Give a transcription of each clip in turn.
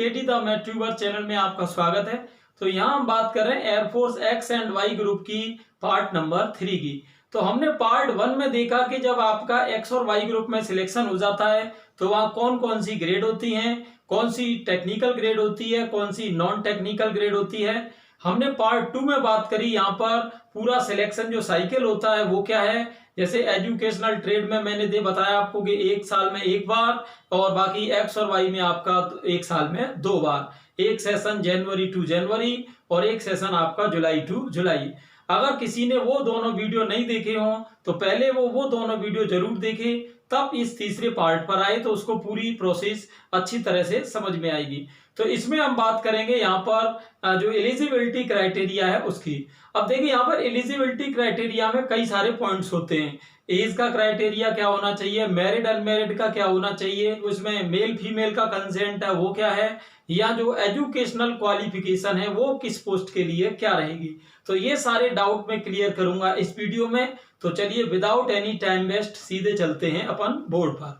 Katie the math tuber channel में आपका स्वागत है। तो यहाँ हम बात कर रहे हैं air force X and Y group की पार्ट नंबर 3 की। तो हमने पार्ट 1 में देखा कि जब आपका एक्स और वाई ग्रुप में सिलेक्शन हो जाता है तो वहाँ कौन कौन सी ग्रेड होती हैं, कौन सी टेक्निकल ग्रेड होती है, कौन सी नॉन टेक्निकल ग्रेड होती है। हमने पार्ट 2 में बात करी, यहाँ पर पूरा सिलेक्शन जो साइकिल होता है वो क्या है। जैसे एजुकेशनल ट्रेड में मैंने बताया आपको कि एक साल में एक बार और बाकी एक्स और वाई में आपका एक साल में 2 बार, एक सेशन जनवरी टू जनवरी और एक सेशन आपका जुलाई टू जुलाई। अगर किसी ने वो दोनों वीडियो नहीं देखे हों तो पहले वो दोनों वीडियो जरूर देखे, तब इस तीसरे पार्ट पर आए तो उसको पूरी प्रोसेस अच्छी तरह से समझ में आएगी। तो इसमें हम बात करेंगे यहाँ पर जो एलिजिबिलिटी क्राइटेरिया है उसकी। अब देखिए यहाँ पर एलिजिबिलिटी क्राइटेरिया में कई सारे पॉइंट्स होते हैं। एज का क्राइटेरिया क्या होना चाहिए, मैरिड अनमैरिड का क्या होना चाहिए, उसमें मेल फीमेल का कंसेंट है वो क्या है, या जो एजुकेशनल क्वालिफिकेशन है वो किस पोस्ट के लिए क्या रहेगी। तो ये सारे डाउट मैं क्लियर करूंगा इस वीडियो में। तो चलिए विदाउट एनी टाइम वेस्ट सीधे चलते हैं अपन बोर्ड पर।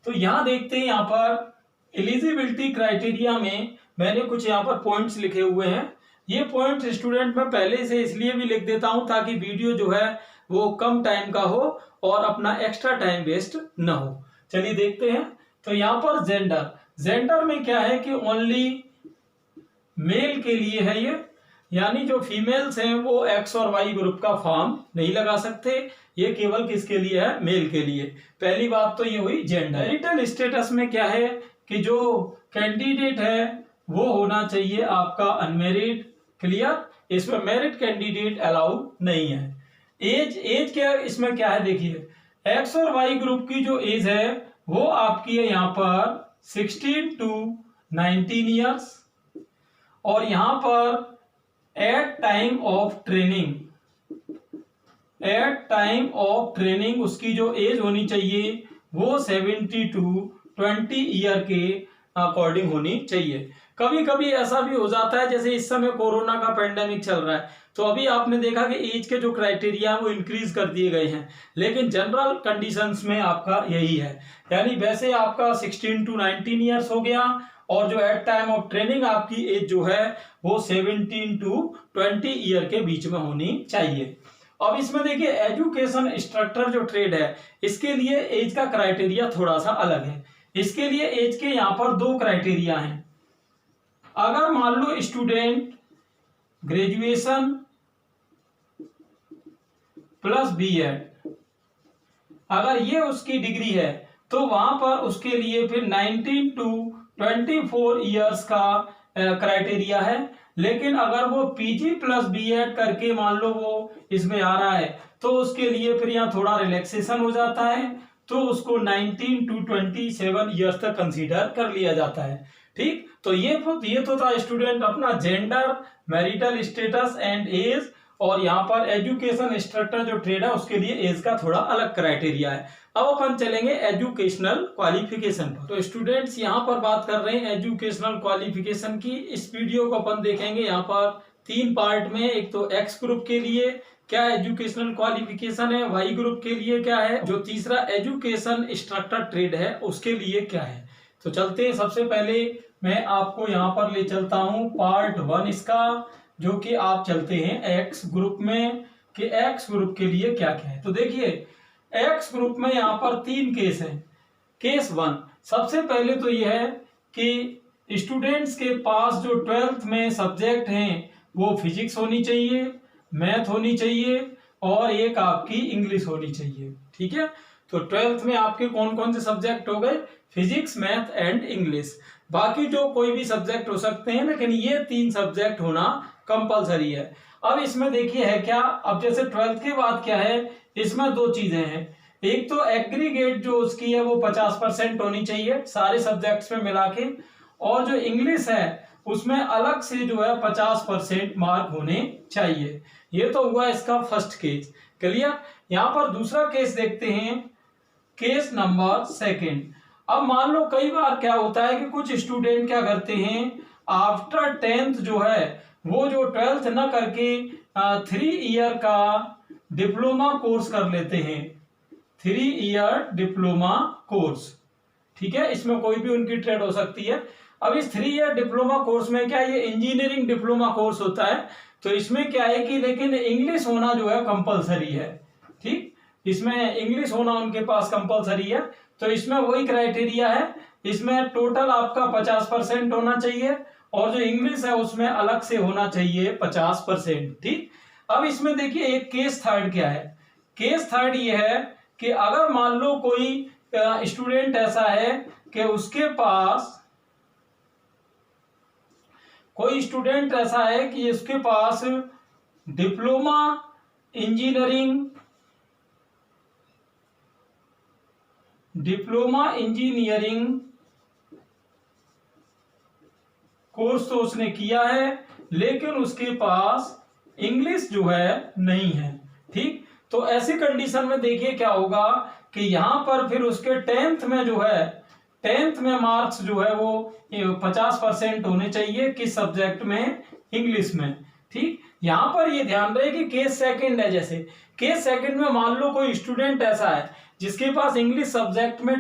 तो यहाँ देखते हैं, यहाँ पर एलिजिबिलिटी क्राइटेरिया में मैंने कुछ यहाँ पर पॉइंट्स लिखे हुए हैं। ये पॉइंट्स स्टूडेंट मैं पहले से इसलिए भी लिख देता हूं ताकि वीडियो जो है वो कम टाइम का हो और अपना एक्स्ट्रा टाइम वेस्ट ना हो। चलिए देखते हैं। तो यहाँ पर जेंडर में क्या है कि ओनली मेल के लिए है ये, यानी जो फीमेल्स हैं वो एक्स और वाई ग्रुप का फॉर्म नहीं लगा सकते। ये केवल किसके लिए है, मेल के लिए। पहली बात तो ये हुई जेंडर। मैरिटल स्टेटस में क्या है कि जो कैंडिडेट है वो होना चाहिए आपका अनमेरिड। क्लियर, इसमें मैरिड कैंडिडेट अलाउ नहीं है। एज क्या इसमें क्या है, देखिए एक्स और वाई ग्रुप की जो एज है वो आपकी है यहाँ पर 16 टू 19 ईयर्स, और यहाँ पर एट टाइम ऑफ ट्रेनिंग उसकी जो एज होनी चाहिए वो 70 टू 20 ईयर के अकॉर्डिंग होनी चाहिए। कभी कभी ऐसा भी हो जाता है, जैसे इस समय कोरोना का पेंडेमिक चल रहा है तो अभी आपने देखा कि एज के जो क्राइटेरिया है वो इंक्रीज कर दिए गए हैं, लेकिन जनरल कंडीशंस में आपका यही है। यानी वैसे आपका 16 टू 19 ईयर्स हो गया, और जो एट टाइम ऑफ ट्रेनिंग आपकी एज जो है वो 17 टू 20 ईयर के बीच में होनी चाहिए। अब इसमें देखिए एजुकेशन इंस्ट्रक्टर जो ट्रेड है इसके लिए एज का क्राइटेरिया थोड़ा सा अलग है। इसके लिए एज के यहाँ पर 2 क्राइटेरिया हैं। अगर मान लो स्टूडेंट ग्रेजुएशन प्लस बीएड अगर ये उसकी डिग्री है तो वहां पर उसके लिए फिर 19 टू 24 ईयर्स का क्राइटेरिया है। लेकिन अगर वो पीजी प्लस बीएड करके मान लो वो इसमें आ रहा है तो उसके लिए फिर यहाँ थोड़ा रिलैक्सेशन हो जाता है, तो उसको 19 टू 27 ईयर्स तक कंसीडर कर लिया जाता है। ठीक, तो ये तो था स्टूडेंट अपना gender, marital status and age, और यहाँ पर एजुकेशन इंस्ट्रक्टर जो ट्रेड है उसके लिए एज का थोड़ा अलग क्राइटेरिया है। अब अपन चलेंगे एजुकेशनल क्वालिफिकेशन पर। तो स्टूडेंट्स यहाँ पर बात कर रहे हैं एजुकेशनल क्वालिफिकेशन की। इस वीडियो को अपन देखेंगे यहाँ पर 3 पार्ट में। एक तो एक्स ग्रुप के लिए क्या एजुकेशनल क्वालिफिकेशन है, वाई ग्रुप के लिए क्या है, जो तीसरा एजुकेशन इंस्ट्रक्टर ट्रेड है उसके लिए क्या है। तो चलते हैं, सबसे पहले मैं आपको यहाँ पर ले चलता हूँ पार्ट 1 इसका, जो कि आप चलते हैं एक्स ग्रुप में कि एक्स ग्रुप के लिए क्या क्या है। तो देखिए एक्स ग्रुप में यहाँ पर 3 केस हैं। केस 1 सबसे पहले तो यह है कि स्टूडेंट्स के पास जो 12th में सब्जेक्ट हैं वो फिजिक्स होनी चाहिए, मैथ होनी चाहिए और एक आपकी इंग्लिश होनी चाहिए। ठीक है, तो 12th में आपके कौन कौन से सब्जेक्ट हो गए, फिजिक्स, मैथ एंड इंग्लिश। बाकी जो कोई भी सब्जेक्ट हो सकते हैं, लेकिन ये 3 सब्जेक्ट होना कंपलसरी है। अब इसमें देखिए है क्या, अब जैसे 12th के बाद क्या है, इसमें 2 चीजें हैं। एक तो एग्रीगेट जो उसकी है वो 50% होनी चाहिए सारे सब्जेक्ट्स में मिला के, और जो इंग्लिश है उसमें अलग से जो है 50% मार्क होने चाहिए। ये तो हुआ इसका फर्स्ट केस। क्लियर, यहाँ पर दूसरा केस देखते हैं, केस नंबर 2। अब मान लो कई बार क्या होता है कि कुछ स्टूडेंट क्या करते हैं, आफ्टर 10th जो है वो जो 12th ना करके 3 ईयर का डिप्लोमा कोर्स कर लेते हैं। 3 ईयर डिप्लोमा कोर्स, ठीक है, इसमें कोई भी उनकी ट्रेड हो सकती है। अब इस 3 ईयर डिप्लोमा कोर्स में क्या है, ये इंजीनियरिंग डिप्लोमा कोर्स होता है, तो इसमें क्या है कि लेकिन इंग्लिश होना जो है कंपलसरी है। ठीक, इसमें इंग्लिश होना उनके पास कंपलसरी है। तो इसमें वही क्राइटेरिया है, इसमें टोटल आपका 50% होना चाहिए और जो इंग्लिश है उसमें अलग से होना चाहिए 50%। ठीक, अब इसमें देखिए एक केस थर्ड क्या है। केस थर्ड ये है कि अगर मान लो कोई स्टूडेंट ऐसा है कि उसके पास कोई स्टूडेंट ऐसा है कि उसके पास डिप्लोमा इंजीनियरिंग कोर्स तो उसने किया है लेकिन उसके पास इंग्लिश जो है नहीं है। ठीक, तो ऐसी कंडीशन में देखिए क्या होगा कि यहां पर फिर उसके 10th में जो है 10th में मार्क्स जो है वो 50% होने चाहिए किस सब्जेक्ट में, इंग्लिश में। ठीक, यहां पर ये ध्यान रहे कि केस सेकंड है, जैसे केस सेकंड में मान लो कोई स्टूडेंट ऐसा है जिसके पास इंग्लिश सब्जेक्ट में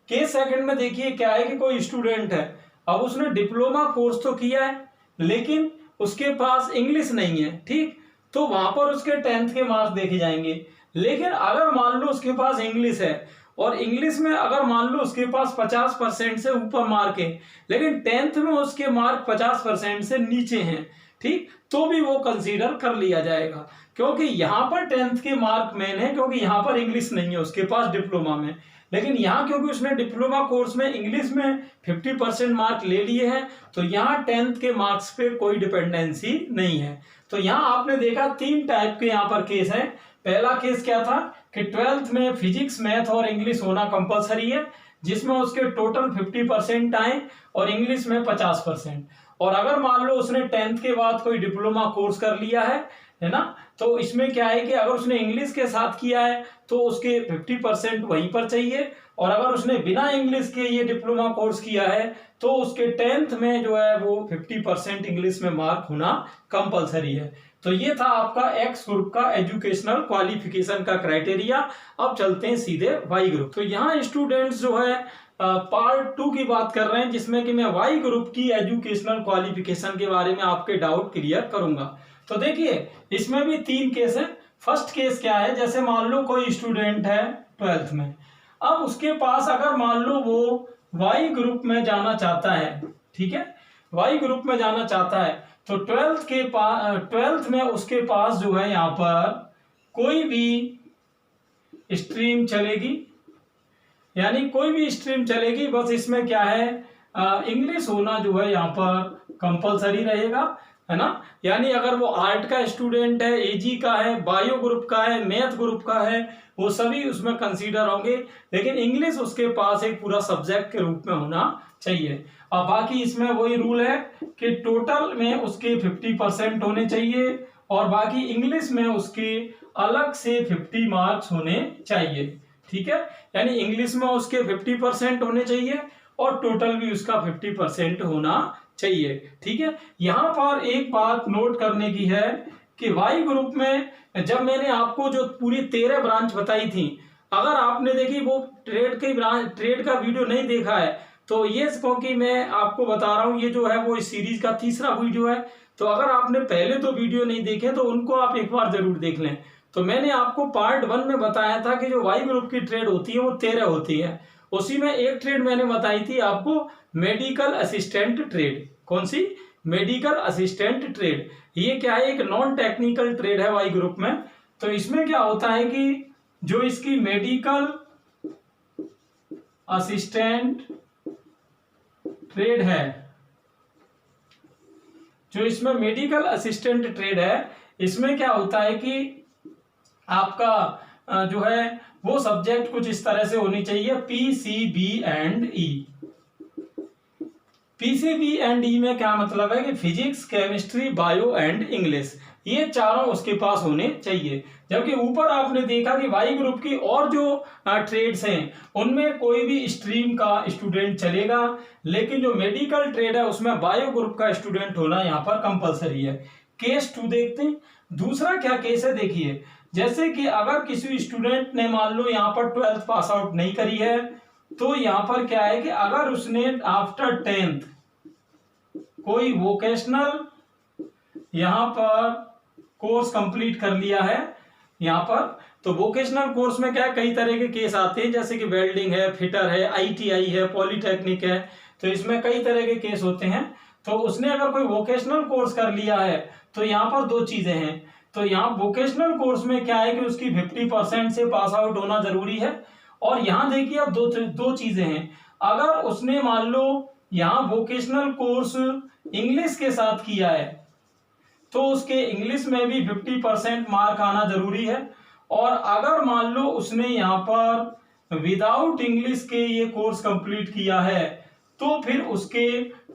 केस सेकंड में देखिए क्या है कि कोई स्टूडेंट है, अब उसने डिप्लोमा कोर्स तो किया है लेकिन उसके पास इंग्लिश नहीं है। ठीक, तो वहां पर उसके 10th के मार्क्स देखे जाएंगे। लेकिन अगर मान लो उसके पास इंग्लिश है और इंग्लिश में अगर मान लो उसके पास 50% से ऊपर मार्क है लेकिन 10th में उसके मार्क 50% से नीचे हैं, ठीक, तो भी वो कंसीडर कर लिया जाएगा क्योंकि यहाँ पर 10th के मार्क मेन है, क्योंकि यहाँ पर इंग्लिश नहीं है उसके पास डिप्लोमा में। लेकिन यहाँ क्योंकि उसने डिप्लोमा कोर्स में इंग्लिश में 50% मार्क ले लिए हैं तो यहाँ 10th के मार्क्स पे कोई डिपेंडेंसी नहीं है। तो यहाँ आपने देखा 3 टाइप के यहाँ पर केस है। पहला केस क्या था कि 12th में फिजिक्स, मैथ और इंग्लिश होना कंपलसरी है जिसमें उसके टोटल 50% आए और इंग्लिश में 50%। और अगर मान लो उसने 10th के बाद कोई डिप्लोमा कोर्स कर लिया है ना, तो इसमें क्या है कि अगर उसने इंग्लिश के साथ किया है तो उसके 50% वहीं पर चाहिए और अगर उसने बिना इंग्लिश के ये डिप्लोमा कोर्स किया है तो उसके 10th में जो है वो 50% इंग्लिश में मार्क होना कंपलसरी है। तो ये था आपका एक्स ग्रुप का एजुकेशनल क्वालिफिकेशन का क्राइटेरिया। अब चलते हैं सीधे वाई ग्रुप। तो यहाँ स्टूडेंट्स जो है पार्ट 2 की बात कर रहे हैं जिसमें कि मैं वाई ग्रुप की एजुकेशनल क्वालिफिकेशन के बारे में आपके डाउट क्लियर करूंगा। तो देखिए इसमें भी 3 केस है। फर्स्ट केस क्या है, जैसे मान लो कोई स्टूडेंट है 12th में, अब उसके पास अगर मान लो वो वाई ग्रुप में जाना चाहता है, ठीक है, वाई ग्रुप में जाना चाहता है तो 12th में उसके पास जो है यहाँ पर कोई भी स्ट्रीम चलेगी, यानी कोई भी स्ट्रीम चलेगी, बस इसमें क्या है इंग्लिश होना जो है यहाँ पर कंपलसरी रहेगा, है ना। यानी अगर वो आर्ट का स्टूडेंट है, एजी का है, बायो ग्रुप का है, मैथ ग्रुप का है, वो सभी उसमें कंसीडर होंगे, लेकिन इंग्लिश उसके पास एक पूरा सब्जेक्ट के रूप में होना चाहिए। और बाकी इसमें वही रूल है कि टोटल में उसके 50% होने चाहिए और बाकी इंग्लिश में उसके अलग से 50 मार्क्स होने चाहिए, ठीक है। यानी इंग्लिश में उसके 50% होने चाहिए और टोटल भी उसका 50% होना चाहिए, ठीक है। यहां पर एक बात नोट करने की है कि वाई ग्रुप में जब मैंने आपको जो पूरी 13 ब्रांच बताई थी, अगर आपने देखी वो ट्रेड का वीडियो नहीं देखा है तो ये क्योंकि मैं आपको बता रहा हूं, ये जो है वो इस सीरीज का 3रा वीडियो है, तो अगर आपने पहले तो वीडियो नहीं देखे तो उनको आप एक बार जरूर देख लें। तो मैंने आपको पार्ट 1 में बताया था कि जो वाई ग्रुप की ट्रेड होती है वो 13 होती है, उसी में एक ट्रेड मैंने बताई थी आपको मेडिकल असिस्टेंट ट्रेड। कौन सी? Medical assistant trade. ये क्या है, एक नॉन टेक्निकल ट्रेड है वाई ग्रुप में। तो इसमें क्या होता है कि जो इसकी मेडिकल असिस्टेंट ट्रेड है, जो इसमें मेडिकल असिस्टेंट ट्रेड है, इसमें क्या होता है कि आपका जो है वो सब्जेक्ट कुछ इस तरह से होनी चाहिए, PCB and E। PCB and E में क्या मतलब है कि physics, chemistry, bio and English, ये चारों उसके पास होने चाहिए। जबकि ऊपर आपने देखा कि वाई ग्रुप की और जो ट्रेड्स हैं उनमें कोई भी स्ट्रीम का स्टूडेंट चलेगा, लेकिन जो मेडिकल ट्रेड है उसमें बायो ग्रुप का स्टूडेंट होना यहाँ पर कंपलसरी है। केस 2 देखते हैं। दूसरा क्या केस है, देखिए जैसे कि अगर किसी स्टूडेंट ने मान लो यहाँ पर 12th पास आउट नहीं करी है तो यहाँ पर क्या है कि अगर उसने आफ्टर 10th कोई वोकेशनल यहाँ पर कोर्स कंप्लीट कर लिया है, यहाँ पर तो वोकेशनल कोर्स में क्या कई तरह के केस आते हैं, जैसे कि वेल्डिंग है, फिटर है, आईटीआई है, पॉलिटेक्निक है, तो इसमें कई तरह के केस होते हैं। तो उसने अगर कोई वोकेशनल कोर्स कर लिया है तो यहाँ पर दो चीजें हैं। तो यहाँ वोकेशनल कोर्स में क्या है कि उसकी 50% से पास आउट होना जरूरी है। और यहाँ देखिए अब दो चीजें हैं। अगर उसने मान लो यहाँ वोकेशनल कोर्स इंग्लिश के साथ किया है तो उसके इंग्लिश में भी 50% मार्क आना जरूरी है। और अगर मान लो उसने यहाँ पर विदाउट इंग्लिश के ये कोर्स कंप्लीट किया है तो फिर उसके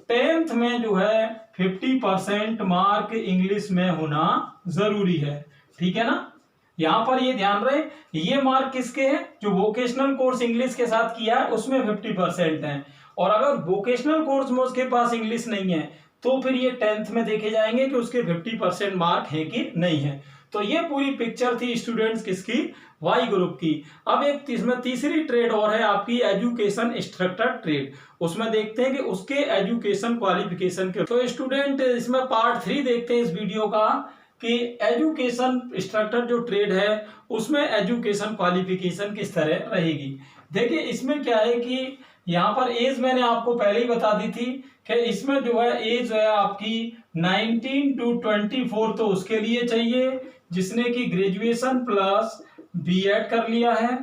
10th में जो है 50% मार्क इंग्लिश में होना जरूरी है। ठीक है ना, यहां पर ये ध्यान रहे, ये मार्क किसके हैं, जो वोकेशनल कोर्स इंग्लिश के साथ किया है उसमें 50% है। और अगर वोकेशनल कोर्स में उसके पास इंग्लिश नहीं है तो फिर ये 10th में देखे जाएंगे कि उसके 50% मार्क है कि नहीं है। तो ये पूरी पिक्चर थी स्टूडेंट्स किसकी, वाई ग्रुप की। अब एक इसमें तीसरी ट्रेड और है आपकी एजुकेशन इंस्ट्रक्टर ट्रेड, उसमें देखते हैं कि उसके एजुकेशन क्वालिफिकेशन के। तो स्टूडेंट इसमें पार्ट 3 देखते हैं इस वीडियो का कि एजुकेशन इंस्ट्रक्टर जो ट्रेड है उसमें एजुकेशन क्वालिफिकेशन किस तरह रहेगी। देखिए इसमें क्या है कि यहाँ पर एज मैंने आपको पहले ही बता दी थी कि इसमें जो है एज है आपकी 19 to 24 तो उसके लिए चाहिए जिसने कि ग्रेजुएशन प्लस बीएड कर लिया है।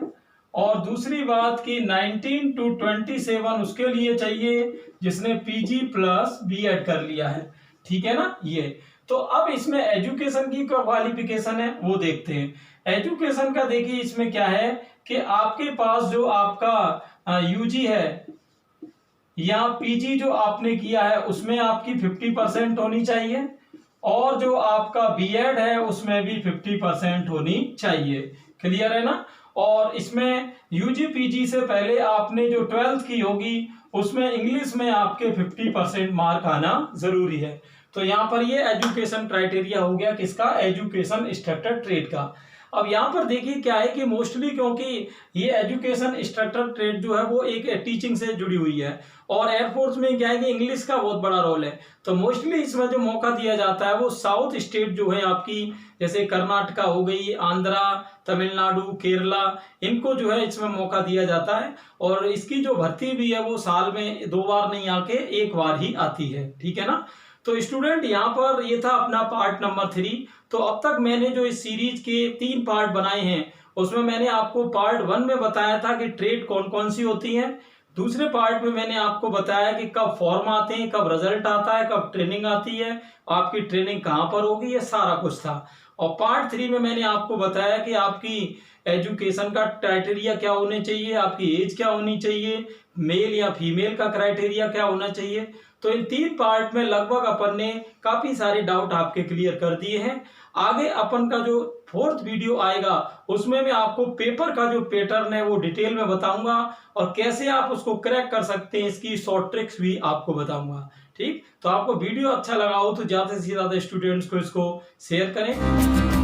और दूसरी बात कि 19 to 27 उसके लिए चाहिए जिसने पीजी प्लस बीएड कर लिया है। ठीक है ना, ये तो अब इसमें एजुकेशन की क्वालिफिकेशन है वो देखते हैं। एजुकेशन का देखिए इसमें क्या है कि आपके पास जो आपका यूजी है या पीजी जो आपने किया है उसमें आपकी 50% होनी चाहिए और जो आपका बीएड है उसमें भी 50% होनी चाहिए। क्लियर है ना। और इसमें यूजी पीजी से पहले आपने जो 12th की होगी उसमें इंग्लिश में आपके 50% मार्क आना जरूरी है। तो यहाँ पर ये एजुकेशन क्राइटेरिया हो गया किसका, एजुकेशन इंस्ट्रक्टर ट्रेड का। अब यहाँ पर देखिए क्या है कि मोस्टली क्योंकि ये एजुकेशन इंस्ट्रक्टर ट्रेड जो है वो एक टीचिंग से जुड़ी हुई है और एयरफोर्स में क्या है कि इंग्लिश का बहुत बड़ा रोल है, तो मोस्टली इसमें जो मौका दिया जाता है वो साउथ स्टेट जो है आपकी, जैसे कर्नाटका हो गई, आंध्रा, तमिलनाडु, केरला, इनको जो है इसमें मौका दिया जाता है। और इसकी जो भर्ती भी है वो साल में 2 बार नहीं आके 1 बार ही आती है। ठीक है ना। तो स्टूडेंट यहाँ पर ये था अपना पार्ट नंबर 3। तो अब तक मैंने जो इस सीरीज के 3 पार्ट बनाए हैं उसमें मैंने आपको पार्ट 1 में बताया था कि ट्रेड कौन कौन सी होती है, दूसरे पार्ट में मैंने आपको बताया कि कब फॉर्म आते हैं, कब रिजल्ट आता है, कब ट्रेनिंग आती है, आपकी ट्रेनिंग कहाँ पर होगी, ये सारा कुछ था। और पार्ट 3 में मैंने आपको बताया कि आपकी एजुकेशन का क्राइटेरिया क्या होने चाहिए, आपकी एज क्या होनी चाहिए, मेल या फीमेल का क्राइटेरिया क्या होना चाहिए। तो इन 3 पार्ट में लगभग अपन ने काफी सारे डाउट आपके क्लियर कर दिए हैं। आगे अपन का जो 4th वीडियो आएगा उसमें मैं आपको पेपर का जो पैटर्न है वो डिटेल में बताऊंगा और कैसे आप उसको क्रैक कर सकते हैं, इसकी शॉर्ट ट्रिक्स भी आपको बताऊंगा। ठीक, तो आपको वीडियो अच्छा लगा हो तो ज्यादा से ज्यादा स्टूडेंट्स को इसको शेयर करें।